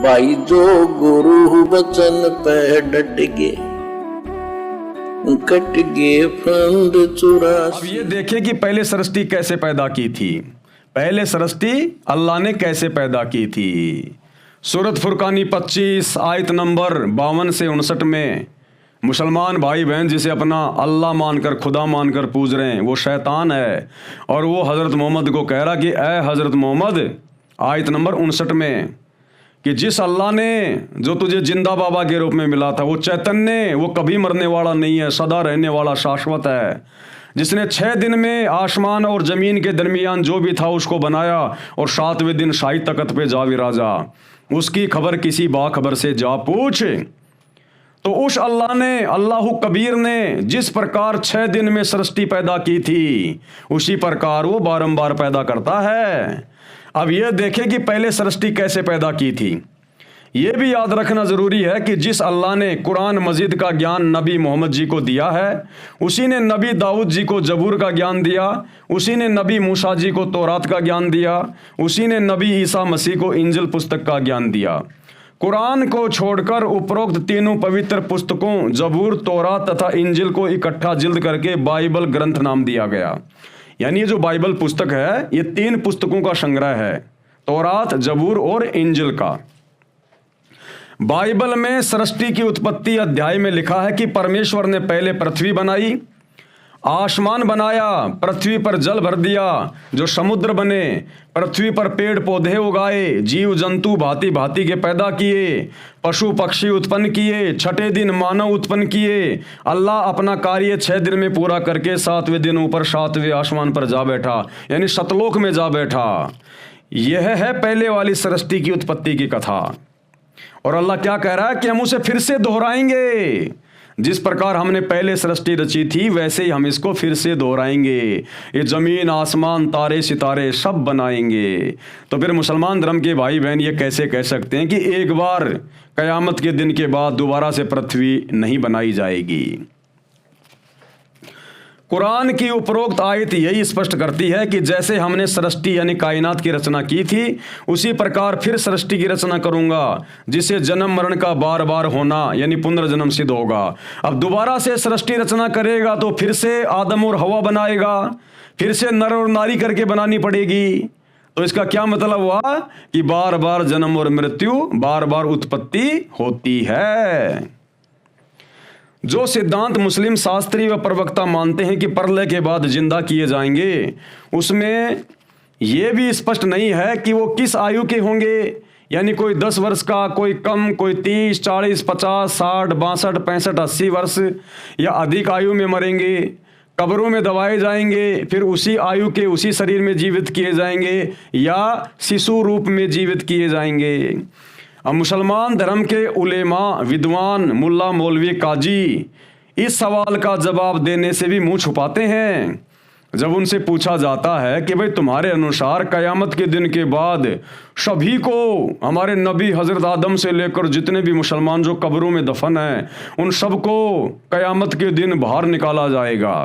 भाई जो गुरु वचन पे डट गए, कट गए फंद 84। अब ये देखें कि पहले सृष्टि कैसे पैदा की थी। पहले सृष्टि अल्लाह ने कैसे पैदा की थी। सूरत फुरकानी 25 आयत नंबर 52 से 59 में मुसलमान भाई बहन जिसे अपना अल्लाह मानकर खुदा मानकर पूज रहे हैं वो शैतान है, और वो हज़रत मोहम्मद को कह रहा कि ए हज़रत मोहम्मद, आयत नंबर 59 में, कि जिस अल्लाह ने जो तुझे जिंदा बाबा के रूप में मिला था वो चैतन्य, वो कभी मरने वाला नहीं है, सदा रहने वाला शाश्वत है, जिसने 6 दिन में आसमान और ज़मीन के दरमियान जो भी था उसको बनाया और 7वें दिन शाही तख्त पे जा विराजा, उसकी खबर किसी बाखबर से जा पूछ। तो उस अल्लाह ने, अल्लाह कबीर ने जिस प्रकार 6 दिन में सृष्टि पैदा की थी उसी प्रकार वो बारंबार पैदा करता है। अब ये देखें कि पहले सृष्टि कैसे पैदा की थी। ये भी याद रखना ज़रूरी है कि जिस अल्लाह ने कुरान मजीद का ज्ञान नबी मोहम्मद जी को दिया है, उसी ने नबी दाऊद जी को जबूर का ज्ञान दिया, उसी ने नबी मूसा जी को तौरात का ज्ञान दिया, उसी ने नबी ईसा मसीह को इंजिल पुस्तक का ज्ञान दिया। कुरान को छोड़कर उपरोक्त तीनों पवित्र पुस्तकों जबूर, तौरात तथा इंजिल को इकट्ठा जिल्द करके बाइबल ग्रंथ नाम दिया गया। यानी ये जो बाइबल पुस्तक है ये 3 पुस्तकों का संग्रह है, तौरात, जबूर और इंजिल का। बाइबल में सृष्टि की उत्पत्ति अध्याय में लिखा है कि परमेश्वर ने पहले पृथ्वी बनाई, आसमान बनाया, पृथ्वी पर जल भर दिया जो समुद्र बने, पृथ्वी पर पेड़ पौधे उगाए, जीव जंतु भांति भांति के पैदा किए, पशु पक्षी उत्पन्न किए, 6ठे दिन मानव उत्पन्न किए। अल्लाह अपना कार्य 6 दिन में पूरा करके 7वें दिन ऊपर 7वें आसमान पर जा बैठा, यानी सतलोक में जा बैठा। यह है पहले वाली सृष्टि की उत्पत्ति की कथा। और अल्लाह क्या कह रहा है कि हम उसे फिर से दोहराएंगे। जिस प्रकार हमने पहले सृष्टि रची थी वैसे ही हम इसको फिर से दोहराएंगे। ये ज़मीन आसमान तारे सितारे सब बनाएंगे। तो फिर मुसलमान धर्म के भाई बहन ये कैसे कह सकते हैं कि एक बार क़यामत के दिन के बाद दोबारा से पृथ्वी नहीं बनाई जाएगी। कुरान की उपरोक्त आयत यही स्पष्ट करती है कि जैसे हमने सृष्टि यानी कायनात की रचना की थी उसी प्रकार फिर सृष्टि की रचना करूंगा, जिसे जन्म मरण का बार बार होना यानी पुनर्जन्म सिद्ध होगा। अब दोबारा से सृष्टि रचना करेगा तो फिर से आदम और हवा बनाएगा, फिर से नर और नारी करके बनानी पड़ेगी। तो इसका क्या मतलब हुआ कि बार बार जन्म और मृत्यु, बार बार उत्पत्ति होती है। जो सिद्धांत मुस्लिम शास्त्री व प्रवक्ता मानते हैं कि प्रलय के बाद जिंदा किए जाएंगे, उसमें यह भी स्पष्ट नहीं है कि वो किस आयु के होंगे, यानी कोई 10 वर्ष का, कोई कम, कोई 30, 40, 50, 60, 62, 65, 80 वर्ष या अधिक आयु में मरेंगे, कब्रों में दबाए जाएंगे, फिर उसी आयु के उसी शरीर में जीवित किए जाएंगे या शिशु रूप में जीवित किए जाएंगे। अब मुसलमान धर्म के उलेमा, विद्वान, मुल्ला, मौलवी, काजी इस सवाल का जवाब देने से भी मुंह छुपाते हैं। जब उनसे पूछा जाता है कि भाई तुम्हारे अनुसार क़यामत के दिन के बाद सभी को, हमारे नबी हज़रत आदम से लेकर जितने भी मुसलमान जो कब्रों में दफन हैं उन सबको क़यामत के दिन बाहर निकाला जाएगा।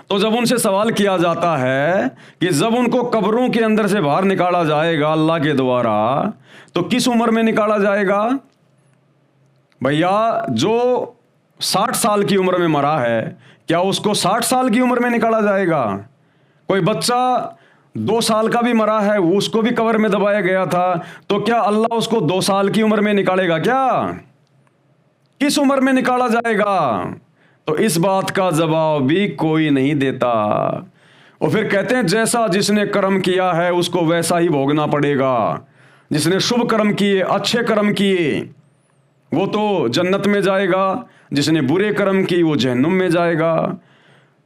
तो जब उनसे सवाल किया जाता है कि जब उनको कब्रों के अंदर से बाहर निकाला जाएगा अल्लाह के द्वारा, तो किस उम्र में निकाला जाएगा? भैया जो 60 साल की उम्र में मरा है, क्या उसको 60 साल की उम्र में निकाला जाएगा? कोई बच्चा 2 साल का भी मरा है, उसको भी कब्र में दबाया गया था, तो क्या अल्लाह उसको 2 साल की उम्र में निकालेगा? क्या किस उम्र में निकाला जाएगा? तो इस बात का जवाब भी कोई नहीं देता। और फिर कहते हैं जैसा जिसने कर्म किया है उसको वैसा ही भोगना पड़ेगा। जिसने शुभ कर्म किए, अच्छे कर्म किए, वो तो जन्नत में जाएगा, जिसने बुरे कर्म किए वो जहन्नुम में जाएगा।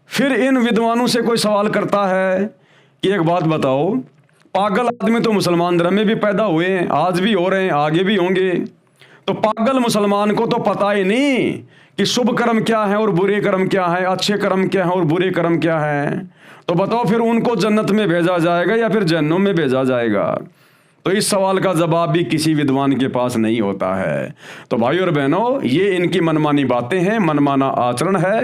फिर इन विद्वानों से कोई सवाल करता है कि एक बात बताओ, पागल आदमी तो मुसलमान धर्म में भी पैदा हुए हैं, आज भी हो रहे हैं, आगे भी होंगे। तो पागल मुसलमान को तो पता ही नहीं कि शुभ कर्म क्या है और बुरे कर्म क्या है, अच्छे कर्म क्या है और बुरे कर्म क्या है। तो बताओ फिर उनको जन्नत में भेजा जाएगा या फिर जहन्नुम में भेजा जाएगा? तो इस सवाल का जवाब भी किसी विद्वान के पास नहीं होता है। तो भाई और बहनों, ये इनकी मनमानी बातें हैं, मनमाना आचरण है।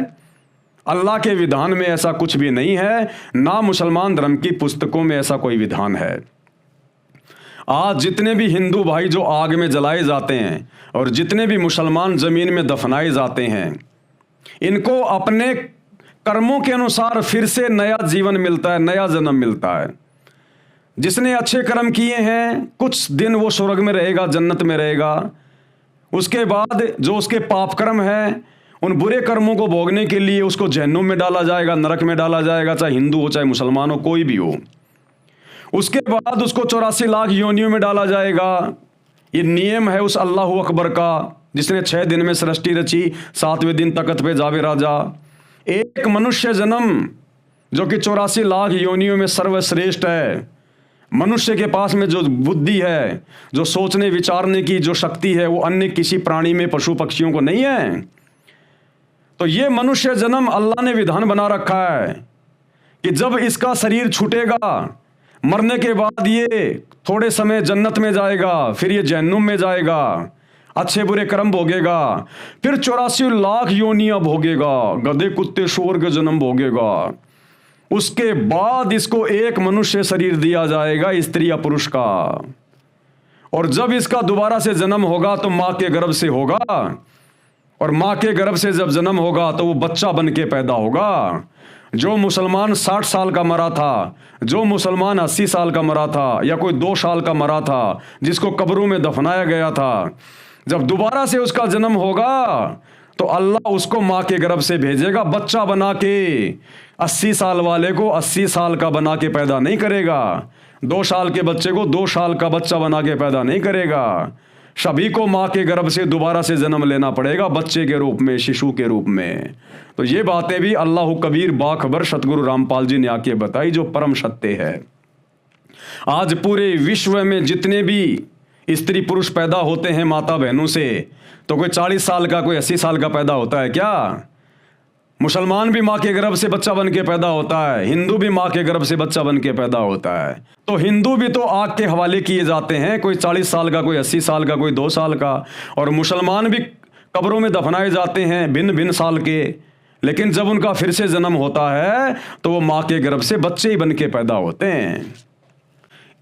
अल्लाह के विधान में ऐसा कुछ भी नहीं है, ना मुसलमान धर्म की पुस्तकों में ऐसा कोई विधान है। आज जितने भी हिंदू भाई जो आग में जलाए जाते हैं और जितने भी मुसलमान जमीन में दफनाए जाते हैं, इनको अपने कर्मों के अनुसार फिर से नया जीवन मिलता है, नया जन्म मिलता है। जिसने अच्छे कर्म किए हैं कुछ दिन वो स्वर्ग में रहेगा, जन्नत में रहेगा। उसके बाद जो उसके पाप कर्म है, उन बुरे कर्मों को भोगने के लिए उसको जहन्नुम में डाला जाएगा, नरक में डाला जाएगा, चाहे हिंदू हो चाहे मुसलमान हो, कोई भी हो। उसके बाद उसको 84 लाख योनियों में डाला जाएगा। ये नियम है उस अल्लाह अकबर का जिसने 6 दिन में सृष्टि रची, 7वें दिन तख्त पे जावे राजा। एक मनुष्य जन्म जो कि 84 लाख योनियों में सर्वश्रेष्ठ है। मनुष्य के पास में जो बुद्धि है, जो सोचने विचारने की जो शक्ति है, वो अन्य किसी प्राणी में, पशु पक्षियों को नहीं है। तो ये मनुष्य जन्म अल्लाह ने विधान बना रखा है कि जब इसका शरीर छूटेगा, मरने के बाद ये थोड़े समय जन्नत में जाएगा, फिर ये जहन्नुम में जाएगा, अच्छे बुरे कर्म भोगेगा, फिर 84 लाख योनियां भोगेगा, गधे कुत्ते सूअर के जन्म भोगेगा। उसके बाद इसको एक मनुष्य शरीर दिया जाएगा, स्त्री या पुरुष का। और जब इसका दोबारा से जन्म होगा तो मां के गर्भ से होगा, और मां के गर्भ से जब जन्म होगा तो वो बच्चा बन के पैदा होगा। जो मुसलमान 60 साल का मरा था, जो मुसलमान 80 साल का मरा था, या कोई 2 साल का मरा था जिसको कब्रों में दफनाया गया था, जब दोबारा से उसका जन्म होगा तो अल्लाह उसको मां के गर्भ से भेजेगा, बच्चा बना के। 80 साल वाले को 80 साल का बना के पैदा नहीं करेगा, 2 साल के बच्चे को 2 साल का बच्चा बना के पैदा नहीं करेगा। सभी को मां के गर्भ से दोबारा से जन्म लेना पड़ेगा, बच्चे के रूप में, शिशु के रूप में। तो ये बातें भी अल्लाह कबीर बाखबर सतगुरु रामपाल जी ने आके बताई, जो परम सत्य है। आज पूरे विश्व में जितने भी स्त्री पुरुष पैदा होते हैं माता बहनों से, तो कोई 40 साल का, कोई 80 साल का पैदा होता है क्या? मुसलमान भी माँ के गर्भ से बच्चा बन के पैदा होता है, हिंदू भी माँ के गर्भ से बच्चा बन के पैदा होता है। तो हिंदू भी तो आग के हवाले किए जाते हैं, कोई 40 साल का, कोई 80 साल का, कोई 2 साल का। और मुसलमान भी कब्रों में दफनाए जाते हैं भिन्न भिन्न साल के, लेकिन जब उनका फिर से जन्म होता है तो वो माँ के गर्भ से बच्चे ही बन के पैदा होते हैं।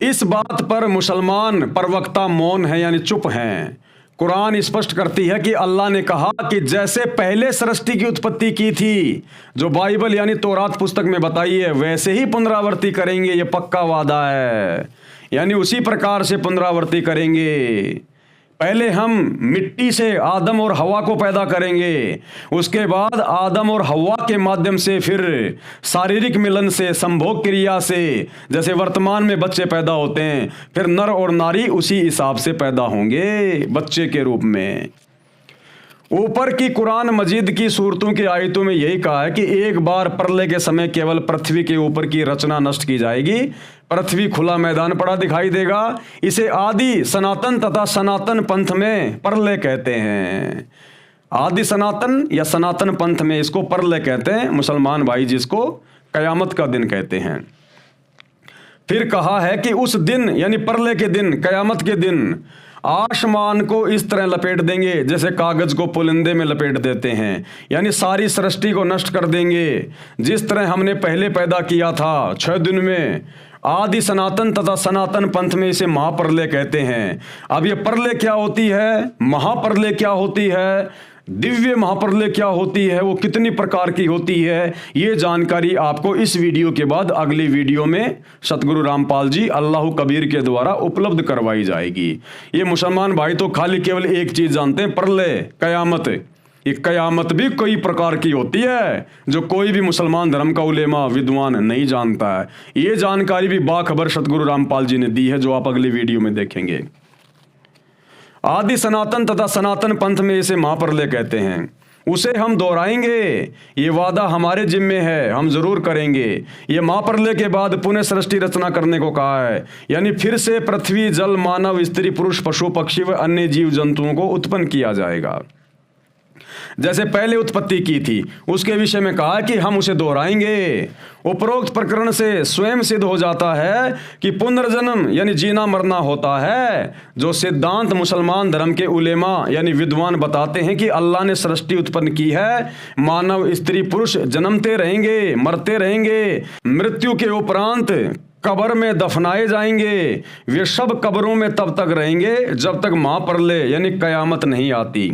इस बात पर मुसलमान प्रवक्ता मौन है, यानी चुप हैं। कुरान स्पष्ट करती है कि अल्लाह ने कहा कि जैसे पहले सृष्टि की उत्पत्ति की थी, जो बाइबल यानी तौरात पुस्तक में बताई है, वैसे ही पुनरावृत्ति करेंगे, ये पक्का वादा है। यानी उसी प्रकार से पुनरावृत्ति करेंगे। पहले हम मिट्टी से आदम और हवा को पैदा करेंगे, उसके बाद आदम और हवा के माध्यम से फिर शारीरिक मिलन से, संभोग क्रिया से, जैसे वर्तमान में बच्चे पैदा होते हैं, फिर नर और नारी उसी हिसाब से पैदा होंगे बच्चे के रूप में। ऊपर की कुरान मजीद की सूरतों की आयतों में यही कहा है कि एक बार प्रलय के समय केवल पृथ्वी के ऊपर की रचना नष्ट की जाएगी, पृथ्वी खुला मैदान पड़ा दिखाई देगा। इसे आदि सनातन तथा सनातन पंथ में प्रलय कहते हैं। आदि सनातन या सनातन पंथ में इसको प्रलय कहते हैं, मुसलमान भाई जिसको कयामत का दिन कहते हैं। फिर कहा है कि उस दिन यानी प्रलय के दिन, कयामत के दिन आसमान को इस तरह लपेट देंगे जैसे कागज को पुलिंदे में लपेट देते हैं, यानी सारी सृष्टि को नष्ट कर देंगे। जिस तरह हमने पहले पैदा किया था 6 दिन में, आदि सनातन तथा सनातन पंथ में इसे महाप्रलय कहते हैं। अब ये प्रलय क्या होती है, महाप्रलय क्या होती है, दिव्य महाप्रलय क्या होती है, वो कितनी प्रकार की होती है, ये जानकारी आपको इस वीडियो के बाद अगली वीडियो में सतगुरु रामपाल जी अल्लाह कबीर के द्वारा उपलब्ध करवाई जाएगी। ये मुसलमान भाई तो खाली केवल एक चीज जानते हैं, प्रलय, कयामत। ये कयामत भी कई प्रकार की होती है जो कोई भी मुसलमान धर्म का उलेमा विद्वान नहीं जानता है। ये जानकारी भी बाखबर सतगुरु रामपाल जी ने दी है, जो आप अगली वीडियो में देखेंगे। आदि सनातन तथा सनातन पंथ में इसे महाप्रलय कहते हैं। उसे हम दोहराएंगे, ये वादा हमारे जिम्मे है, हम जरूर करेंगे। ये महाप्रलय के बाद पुनः सृष्टि रचना करने को कहा है, यानी फिर से पृथ्वी, जल, मानव, स्त्री, पुरुष, पशु, पक्षी व अन्य जीव जंतुओं को उत्पन्न किया जाएगा जैसे पहले उत्पत्ति की थी। उसके विषय में कहा कि हम उसे दोहराएंगे। उपरोक्त प्रकरण से स्वयं सिद्ध हो जाता है कि पुनर्जन्म यानी जीना मरना होता है, जो सिद्धांत मुसलमान धर्म के उलेमा यानी विद्वान बताते हैं कि अल्लाह ने सृष्टि उत्पन्न की है। मानव, स्त्री, पुरुष जन्मते रहेंगे, मरते रहेंगे, मृत्यु के उपरांत कब्र में दफनाए जाएंगे, वे सब कब्रों में तब तक रहेंगे जब तक महाप्रलय यानी कयामत नहीं आती।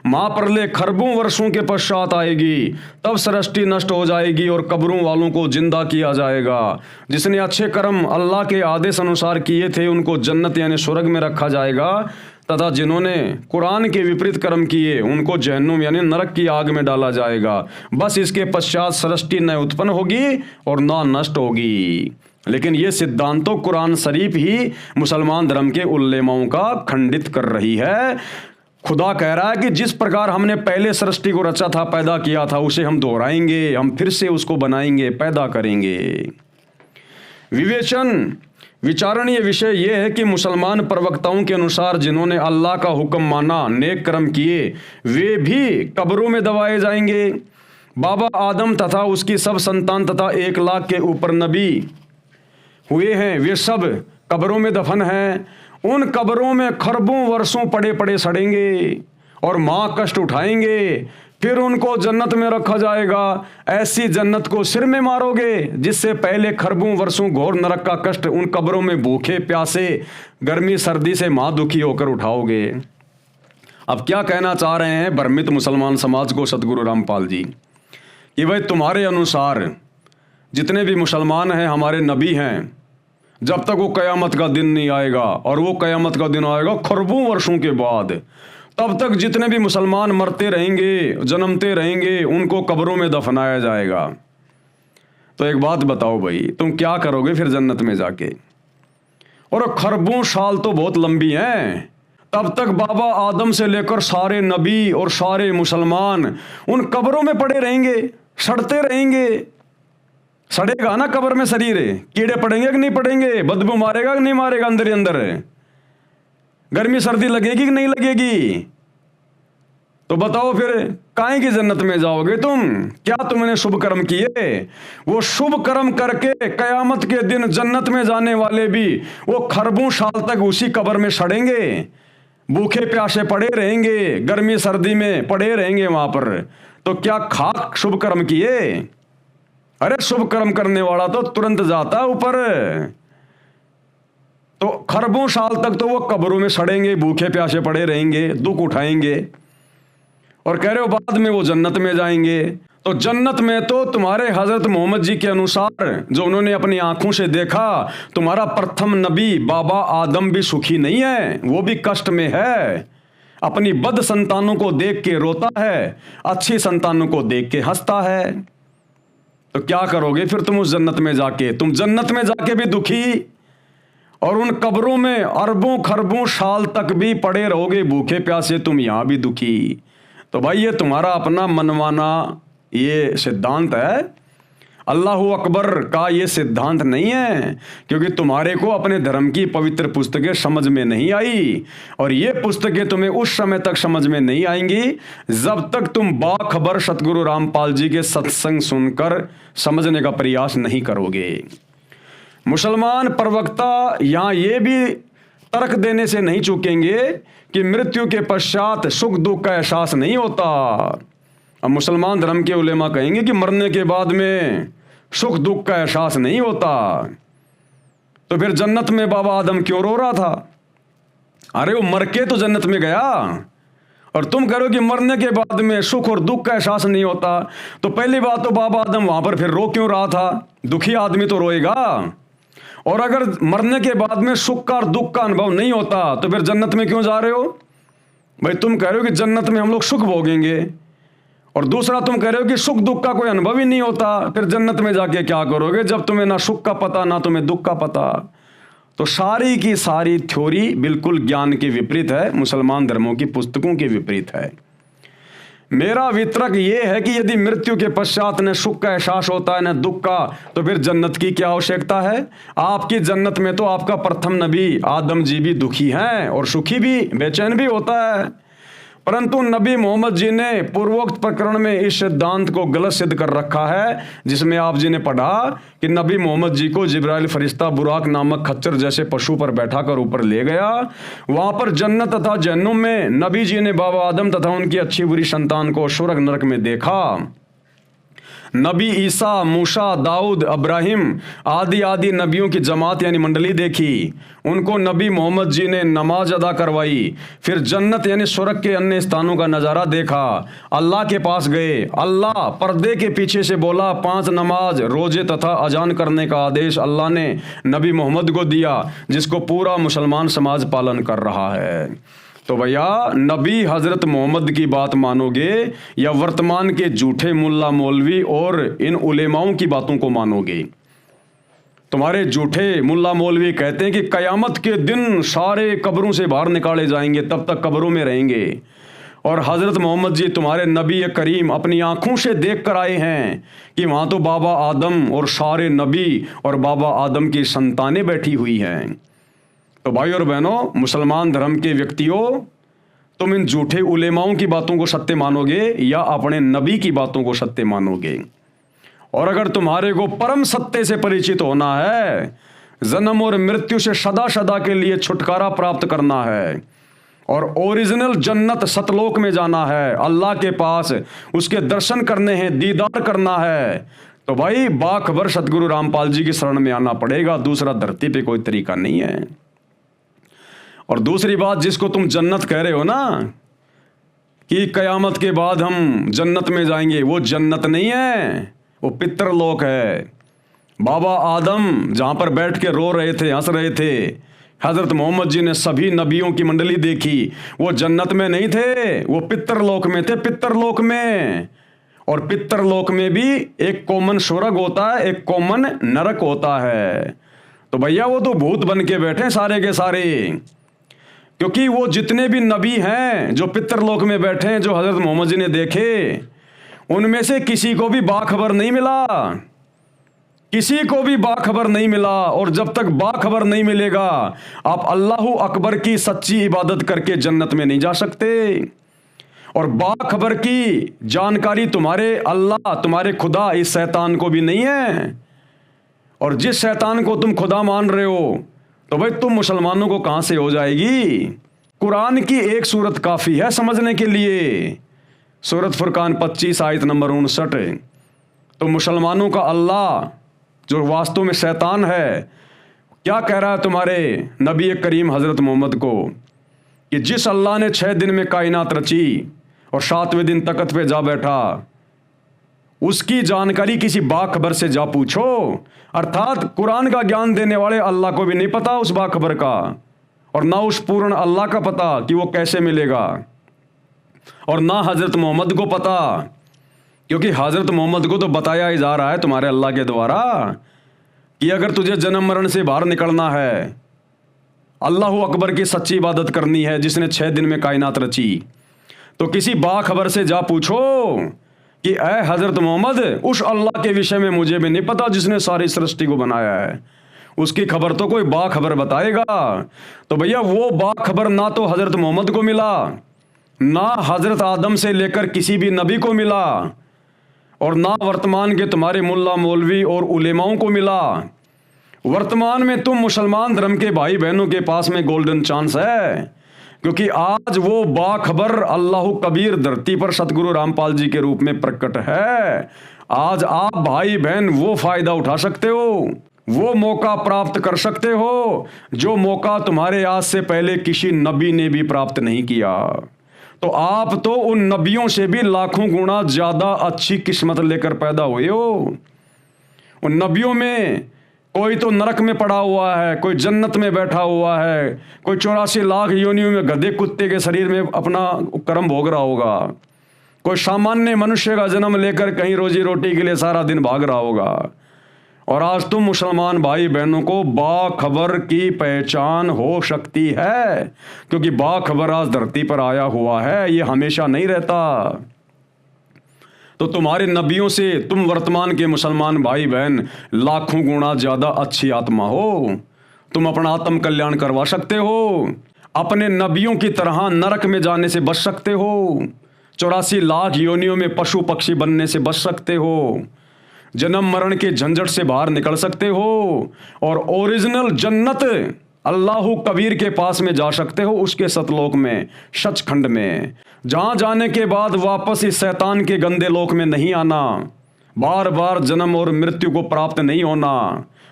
महाप्रलय खरबों वर्षों के पश्चात आएगी, तब सृष्टि नष्ट हो जाएगी और कब्रों वालों को जिंदा किया जाएगा। जिसने अच्छे कर्म अल्लाह के आदेश अनुसार किए थे उनको जन्नत यानी स्वर्ग में रखा जाएगा, तथा जिन्होंने कुरान के विपरीत कर्म किए उनको जहन्नुम यानी नरक की आग में डाला जाएगा। बस इसके पश्चात सृष्टि न उत्पन्न होगी और न नष्ट होगी। लेकिन ये सिद्धांत तो कुरान शरीफ ही मुसलमान धर्म के उल्लेमाओं का खंडित कर रही है। खुदा कह रहा है कि जिस प्रकार हमने पहले सृष्टि को रचा था, पैदा किया था, उसे हम दोहराएंगे, हम फिर से उसको बनाएंगे, पैदा करेंगे। विचारणीय विषय यह है कि मुसलमान प्रवक्ताओं के अनुसार जिन्होंने अल्लाह का हुक्म माना, नेक कर्म किए, वे भी कब्रों में दबाए जाएंगे। बाबा आदम तथा उसकी सब संतान तथा 1 लाख के ऊपर नबी हुए हैं, वे सब कब्रों में दफन हैं। उन कब्रों में खरबों वर्षों पड़े पड़े सड़ेंगे और माँ कष्ट उठाएंगे, फिर उनको जन्नत में रखा जाएगा। ऐसी जन्नत को सिर में मारोगे जिससे पहले खरबों वर्षों घोर नरक का कष्ट उन कब्रों में भूखे प्यासे गर्मी सर्दी से माँ दुखी होकर उठाओगे। अब क्या कहना चाह रहे हैं भ्रमित मुसलमान समाज को सतगुरु रामपाल जी कि भाई तुम्हारे अनुसार जितने भी मुसलमान हैं हमारे नबी हैं, जब तक वो कयामत का दिन नहीं आएगा, और वो कयामत का दिन आएगा खरबों वर्षों के बाद, तब तक जितने भी मुसलमान मरते रहेंगे, जन्मते रहेंगे, उनको कब्रों में दफनाया जाएगा। तो एक बात बताओ भाई, तुम क्या करोगे फिर जन्नत में जाके? और खरबों साल तो बहुत लंबी हैं, तब तक बाबा आदम से लेकर सारे नबी और सारे मुसलमान उन कब्रों में पड़े रहेंगे, सड़ते रहेंगे। सड़ेगा ना कब्र में शरीर, कीड़े पड़ेंगे कि नहीं पड़ेंगे, बदबू मारेगा कि नहीं मारेगा, अंदर ही अंदर गर्मी सर्दी लगेगी कि नहीं लगेगी? तो बताओ फिर काहे की जन्नत में जाओगे तुम? क्या तुमने शुभ कर्म किए? वो शुभ कर्म करके कयामत के दिन जन्नत में जाने वाले भी वो खरबों साल तक उसी कब्र में सड़ेंगे, भूखे प्यासे पड़े रहेंगे, गर्मी सर्दी में पड़े रहेंगे वहां पर। तो क्या खाक शुभ कर्म किए? अरे शुभ कर्म करने वाला तो तुरंत जाता ऊपर। तो खरबों साल तक तो वो कब्रों में सड़ेंगे, भूखे प्यासे पड़े रहेंगे, दुख उठाएंगे, और कह रहे हो बाद में वो जन्नत में जाएंगे। तो जन्नत में तो तुम्हारे हजरत मोहम्मद जी के अनुसार जो उन्होंने अपनी आंखों से देखा, तुम्हारा प्रथम नबी बाबा आदम भी सुखी नहीं है, वो भी कष्ट में है। अपनी बद संतानों को देख के रोता है, अच्छी संतानों को देख के हंसता है। तो क्या करोगे फिर तुम उस जन्नत में जाके? तुम जन्नत में जाके भी दुखी और उन कब्रों में अरबों खरबों साल तक भी पड़े रहोगे भूखे प्यासे, तुम यहां भी दुखी। तो भाई ये तुम्हारा अपना मनमाना ये सिद्धांत है, अल्लाहु अकबर का ये सिद्धांत नहीं है, क्योंकि तुम्हारे को अपने धर्म की पवित्र पुस्तकें समझ में नहीं आई, और ये पुस्तकें तुम्हें उस समय तक समझ में नहीं आएंगी जब तक तुम बाखबर सतगुरु रामपाल जी के सत्संग सुनकर समझने का प्रयास नहीं करोगे। मुसलमान प्रवक्ता यहाँ ये भी तर्क देने से नहीं चूकेंगे कि मृत्यु के पश्चात सुख दुख का एहसास नहीं होता। अब मुसलमान धर्म के उलेमा कहेंगे कि मरने के बाद में सुख दुख का एहसास नहीं होता, तो फिर जन्नत में बाबा आदम क्यों रो रहा था? अरे वो मर के तो जन्नत में गया, और तुम कह रहे हो कि मरने के बाद में सुख और दुख का एहसास नहीं होता। तो पहली बात तो बाबा आदम वहां पर फिर रो क्यों रहा था? दुखी आदमी तो रोएगा। और अगर मरने के बाद में सुख का और दुख का अनुभव नहीं होता तो फिर जन्नत में क्यों जा रहे हो? भाई तुम कह रहे हो कि जन्नत में हम लोग सुख भोगेंगे, और दूसरा तुम कह रहे हो कि सुख दुख का कोई अनुभव ही नहीं होता, फिर जन्नत में जाके क्या करोगे जब तुम्हें ना सुख का पता ना तुम्हें दुख का पता? तो सारी की सारी थ्योरी बिल्कुल ज्ञान के विपरीत है, मुसलमान धर्मों की पुस्तकों के विपरीत है। मेरा वितरक ये है कि यदि मृत्यु के पश्चात न सुख का एहसास होता है न दुख का, तो फिर जन्नत की क्या आवश्यकता है? आपकी जन्नत में तो आपका प्रथम नबी आदम जी भी दुखी हैं और सुखी भी, बेचैन भी होता है। परंतु नबी मोहम्मद जी ने पूर्वोक्त प्रकरण में इस सिद्धांत को गलत सिद्ध कर रखा है, जिसमें आप जी ने पढ़ा कि नबी मोहम्मद जी को जिब्राइल फरिश्ता बुराक नामक खच्चर जैसे पशु पर बैठाकर ऊपर ले गया। वहां पर जन्नत तथा जहन्नुम में नबी जी ने बाबा आदम तथा उनकी अच्छी बुरी संतान को स्वर्ग नरक में देखा। नबी ईसा, मूसा, दाऊद, अब्राहिम आदि आदि नबियों की जमात यानी मंडली देखी। उनको नबी मोहम्मद जी ने नमाज अदा करवाई। फिर जन्नत यानी स्वर्ग के अन्य स्थानों का नज़ारा देखा। अल्लाह के पास गए। अल्लाह पर्दे के पीछे से बोला, 5 नमाज, रोजे तथा अजान करने का आदेश अल्लाह ने नबी मोहम्मद को दिया, जिसको पूरा मुसलमान समाज पालन कर रहा है। तो भैया, नबी हज़रत मोहम्मद की बात मानोगे या वर्तमान के झूठे मुल्ला मौलवी और इन उलेमाओं की बातों को मानोगे? तुम्हारे झूठे मुल्ला मौलवी कहते हैं कि कयामत के दिन सारे कब्रों से बाहर निकाले जाएंगे, तब तक कब्रों में रहेंगे। और हज़रत मोहम्मद जी तुम्हारे नबी करीम अपनी आंखों से देख कर आए हैं कि वहाँ तो बाबा आदम और सारे नबी और बाबा आदम की संतानें बैठी हुई हैं। तो भाई और बहनों, मुसलमान धर्म के व्यक्तियों, तुम इन झूठे उलेमाओं की बातों को सत्य मानोगे या अपने नबी की बातों को सत्य मानोगे? और अगर तुम्हारे को परम सत्य से परिचित होना है, जन्म और मृत्यु से सदा सदा के लिए छुटकारा प्राप्त करना है और ओरिजिनल जन्नत सतलोक में जाना है, अल्लाह के पास उसके दर्शन करने हैं, दीदार करना है, तो भाई बाखबर सतगुरु रामपाल जी की शरण में आना पड़ेगा। दूसरा धरती पे कोई तरीका नहीं है। और दूसरी बात, जिसको तुम जन्नत कह रहे हो ना कि कयामत के बाद हम जन्नत में जाएंगे, वो जन्नत नहीं है, वो पितरलोक है। बाबा आदम जहाँ पर बैठ के रो रहे थे, हंस रहे थे, हज़रत मोहम्मद जी ने सभी नबियों की मंडली देखी, वो जन्नत में नहीं थे, वो पितरलोक में थे, पितरलोक में। और पितरलोक में भी एक कॉमन स्वर्ग होता है, एक कॉमन नरक होता है। तो भैया, वो तो भूत बन के बैठे सारे के सारे, क्योंकि वो जितने भी नबी हैं जो पितरलोक में बैठे हैं, जो हज़रत मोहम्मद जी ने देखे, उनमें से किसी को भी बाखबर नहीं मिला, किसी को भी बाखबर नहीं मिला। और जब तक बाखबर नहीं मिलेगा, आप अल्लाहु अकबर की सच्ची इबादत करके जन्नत में नहीं जा सकते। और बाखबर की जानकारी तुम्हारे अल्लाह, तुम्हारे खुदा, इस शैतान को भी नहीं है। और जिस शैतान को तुम खुदा मान रहे हो, तो भाई तुम मुसलमानों को कहां से हो जाएगी? कुरान की एक सूरत काफ़ी है समझने के लिए, सूरत फुरकान 25 आयत नंबर 59। तो मुसलमानों का अल्लाह, जो वास्तव में शैतान है, क्या कह रहा है तुम्हारे नबी करीम हज़रत मोहम्मद को कि जिस अल्लाह ने 6 दिन में कायनात रची और 7वें दिन तख्त पे जा बैठा, उसकी जानकारी किसी बाखबर से जा पूछो। अर्थात कुरान का ज्ञान देने वाले अल्लाह को भी नहीं पता उस बाखबर का, और ना उस पूर्ण अल्लाह का पता कि वो कैसे मिलेगा, और ना हज़रत मोहम्मद को पता, क्योंकि हज़रत मोहम्मद को तो बताया ही जा रहा है तुम्हारे अल्लाह के द्वारा कि अगर तुझे जन्म मरण से बाहर निकलना है, अल्लाहु अकबर की सच्ची इबादत करनी है जिसने 6 दिन में कायनात रची, तो किसी बाखबर से जा पूछो कि ऐ हज़रत मोहम्मद, उस अल्लाह के विषय में मुझे भी नहीं पता जिसने सारी सृष्टि को बनाया है, उसकी खबर तो कोई बाखबर बताएगा। तो भैया, वो बाखबर ना तो हज़रत मोहम्मद को मिला, ना हज़रत आदम से लेकर किसी भी नबी को मिला, और ना वर्तमान के तुम्हारे मुल्ला मौलवी और उलेमाओं को मिला। वर्तमान में तुम मुसलमान धर्म के भाई बहनों के पास में गोल्डन चांस है, क्योंकि आज वो बाखबर अल्लाहु कबीर धरती पर सतगुरु रामपाल जी के रूप में प्रकट है। आज आप भाई बहन वो फायदा उठा सकते हो, वो मौका प्राप्त कर सकते हो जो मौका तुम्हारे आज से पहले किसी नबी ने भी प्राप्त नहीं किया। तो आप तो उन नबियों से भी लाखों गुना ज़्यादा अच्छी किस्मत लेकर पैदा हुए हो। उन नबियों में कोई तो नरक में पड़ा हुआ है, कोई जन्नत में बैठा हुआ है, कोई 84 लाख योनियों में गधे कुत्ते के शरीर में अपना कर्म भोग रहा होगा, कोई सामान्य मनुष्य का जन्म लेकर कहीं रोजी रोटी के लिए सारा दिन भाग रहा होगा। और आज तुम मुसलमान भाई बहनों को बाखबर की पहचान हो सकती है, क्योंकि बाखबर आज धरती पर आया हुआ है, ये हमेशा नहीं रहता। तो तुम्हारे नबियों से तुम वर्तमान के मुसलमान भाई बहन लाखों गुना ज़्यादा अच्छी आत्मा हो। तुम अपना आत्म कल्याण करवा सकते हो, अपने नबियों की तरह नरक में जाने से बच सकते हो, 84 लाख योनियों में पशु पक्षी बनने से बच सकते हो, जन्म मरण के झंझट से बाहर निकल सकते हो, और ओरिजिनल जन्नत अल्लाहु कबीर के पास में जा सकते हो, उसके सतलोक में, सचखंड में, जहाँ जाने के बाद वापस इस शैतान के गंदे लोक में नहीं आना, बार बार जन्म और मृत्यु को प्राप्त नहीं होना,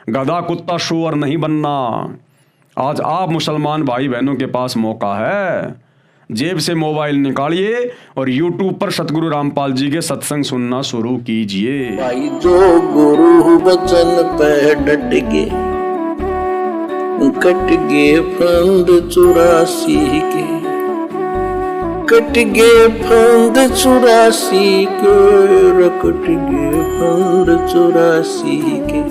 गधा कुत्ता शुअर नहीं बनना। आज आप मुसलमान भाई बहनों के पास मौका है, जेब से मोबाइल निकालिए और YouTube पर सतगुरु रामपाल जी के सत्संग सुनना शुरू कीजिए। भाई जो गुरु वचन पे डट गे, कट गे फंद 84 के, कट गे फंद 84 के, कट गे फंद 84 के।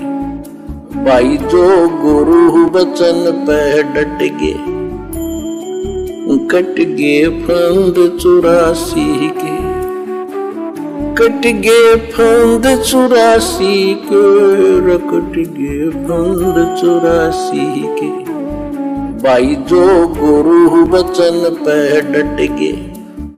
भाई जो गुरु वचन पे डट गे, कट गे फंद 84 के, कट गे फंद 84 के, कट गे फंद 84 के। भाई जो गुरु वचन पे डट गे,